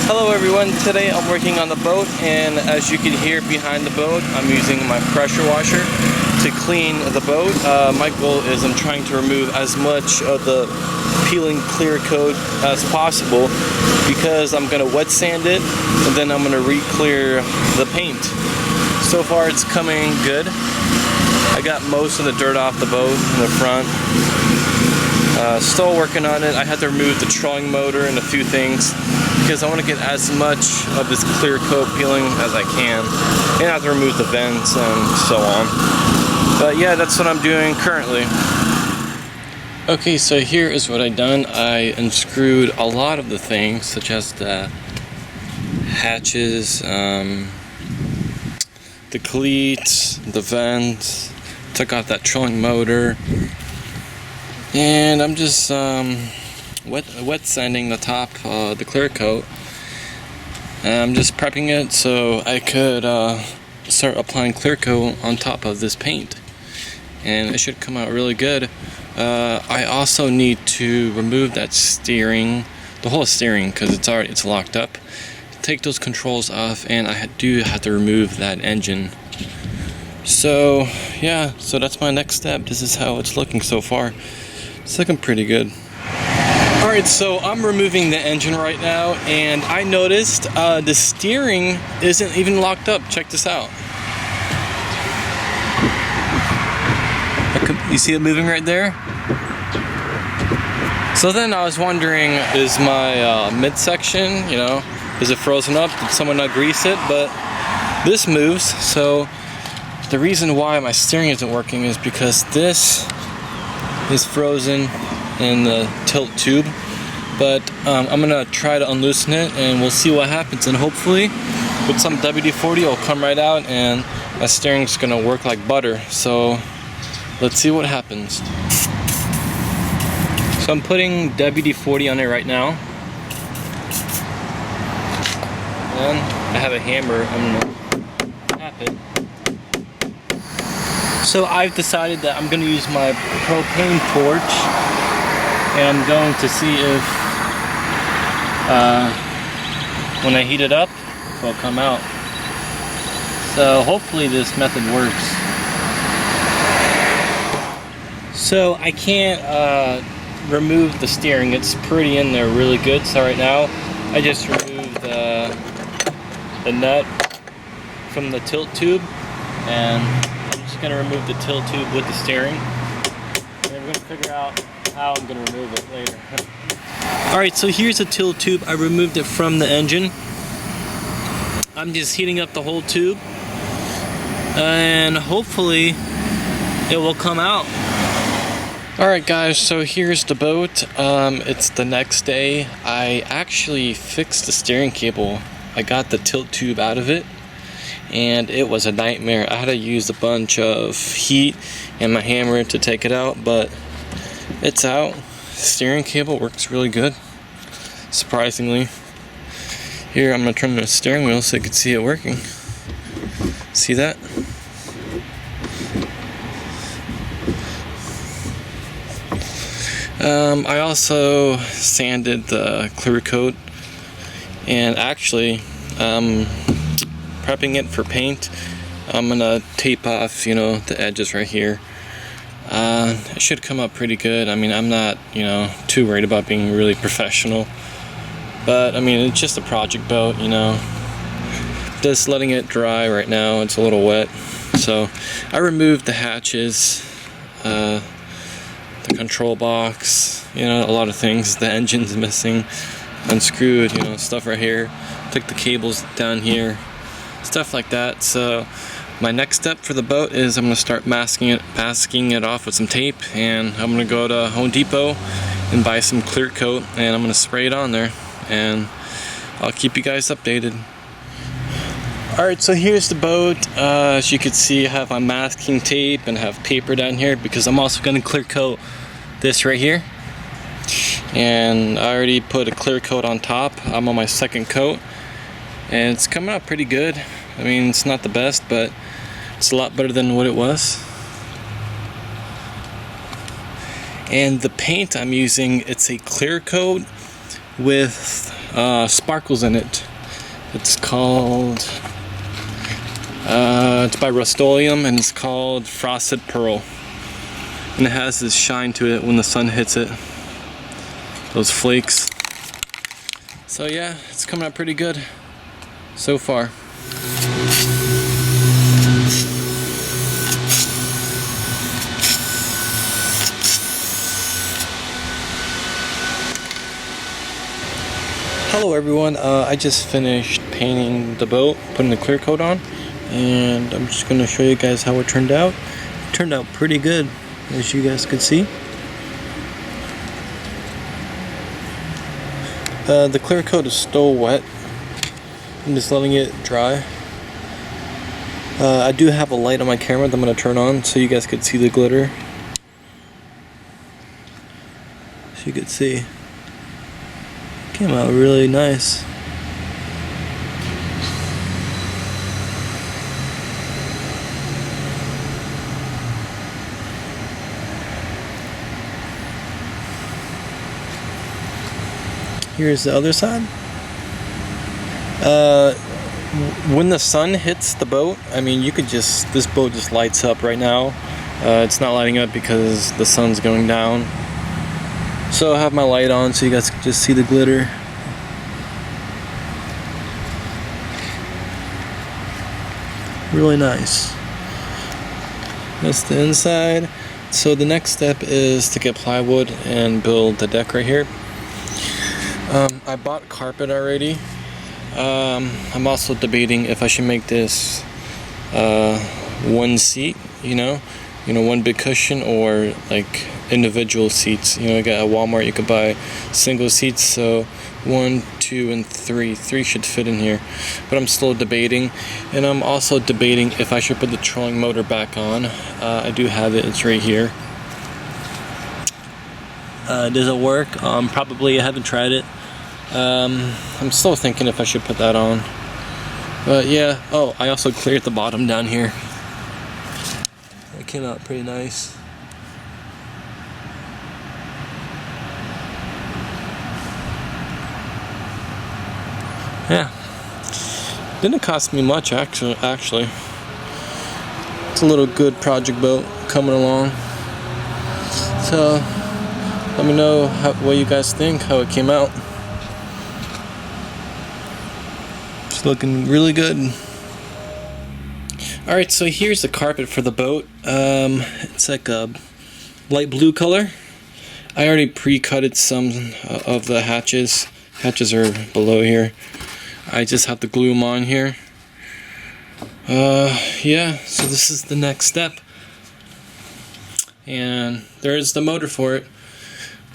Hello everyone, today I'm working on the boat, and as you can hear behind the boat, I'm using my pressure washer to clean the boat. My goal is I'm trying to remove as much of the peeling clear coat as possible because I'm going to wet sand it and then I'm going to re-clear the paint. So far it's coming good. I got most of the dirt off the boat in the front. Still working on it. I had to remove the trolling motor and a few things because I want to get as much of this clear coat peeling as I can, and I have to remove the vents and so on. But yeah, that's what I'm doing currently. Okay, so here is what I've done. I unscrewed a lot of the things, such as the hatches, the cleats, the vents, took out that trolling motor, and I'm just wet sanding the top, the clear coat. I'm just prepping it so I could start applying clear coat on top of this paint, and it should come out really good. I also need to remove that steering, the whole steering, because it's locked up. Take those controls off, and I do have to remove that engine. So yeah, so that's my next step. This is how it's looking so far. It's looking pretty good. Alright, so I'm removing the engine right now, and I noticed the steering isn't even locked up. Check this out. You see it moving right there? So then I was wondering, is my midsection, is it frozen up? Did someone not grease it? But this moves, so the reason why my steering isn't working is because this is frozen in the tilt tube. But I'm gonna try to unloosen it and we'll see what happens, and hopefully with some WD-40 it'll come right out and my steering's gonna work like butter. So let's see what happens. So I'm putting WD-40 on it right now, and I have a hammer. I'm gonna tap it. So I've decided that I'm gonna use my propane torch, and I'm going to see if when I heat it up, it'll come out. So hopefully this method works. So I can't remove the steering. It's pretty in there really good. So right now I just removed the nut from the tilt tube, and I'm just going to remove the tilt tube with the steering, and we're going to figure out how I'm going to remove it later. Alright, so here's the tilt tube. I removed it from the engine. I'm just heating up the whole tube, and hopefully it will come out. Alright guys, so here's the boat. It's the next day. I actually fixed the steering cable. I got the tilt tube out of it, and it was a nightmare. I had to use a bunch of heat and my hammer to take it out, but it's out. Steering cable works really good, surprisingly. Here, I'm going to turn the steering wheel so you can see it working. See that? I also sanded the clear coat, and actually prepping it for paint. I'm going to tape off, the edges right here. It should come up pretty good. I mean, I'm not, too worried about being really professional. But, I mean, it's just a project boat, Just letting it dry right now. It's a little wet. So, I removed the hatches, the control box, a lot of things. The engine's missing. Unscrewed, stuff right here. Took the cables down here. Stuff like that. So, my next step for the boat is I'm going to start masking it off with some tape, and I'm going to go to Home Depot and buy some clear coat, and I'm going to spray it on there, and I'll keep you guys updated. Alright, so here's the boat. As you can see, I have my masking tape and have paper down here because I'm also going to clear coat this right here. And I already put a clear coat on top. I'm on my second coat, and it's coming out pretty good. I mean, it's not the best, but it's a lot better than what it was. And the paint I'm using, it's a clear coat with sparkles in it. It's called, it's by Rust-Oleum, and it's called Frosted Pearl. And it has this shine to it when the sun hits it. Those flakes. So yeah, it's coming out pretty good so far. Hello everyone, I just finished painting the boat, putting the clear coat on, and I'm just going to show you guys how it turned out. It turned out pretty good, as you guys could see. The clear coat is still wet. I'm just letting it dry. I do have a light on my camera that I'm going to turn on so you guys could see the glitter. So you could see. Came out really nice. Here's the other side. When the sun hits the boat, I mean, you could just, this boat just lights up right now. It's not lighting up because the sun's going down. So I have my light on so you guys can just see the glitter. Really nice. That's the inside. So the next step is to get plywood and build the deck right here. I bought carpet already. I'm also debating if I should make this one seat, you know, one big cushion, or like individual seats. You know, you got at Walmart, you could buy single seats, so 1, 2, and 3 should fit in here. But I'm still debating, and I'm also debating if I should put the trolling motor back on. I do have it, it's right here. Does it work? Probably. I haven't tried it. I'm still thinking if I should put that on. But yeah, oh, I also cleared the bottom down here. It came out pretty nice. Yeah, didn't cost me much actually. It's a little good project boat coming along. So let me know what you guys think, how it came out. It's looking really good. Alright, so here's the carpet for the boat. It's like a light blue color. I already pre-cutted some of the hatches. Hatches are below here. I just have to glue them on here. Yeah, so this is the next step. And there's the motor for it.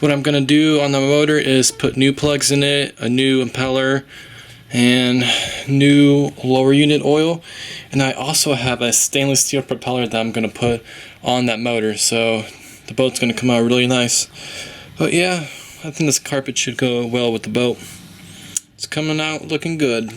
What I'm gonna do on the motor is put new plugs in it, a new impeller, and new lower unit oil. And I also have a stainless steel propeller that I'm gonna put on that motor, so the boat's gonna come out really nice. But yeah, I think this carpet should go well with the boat. It's coming out looking good.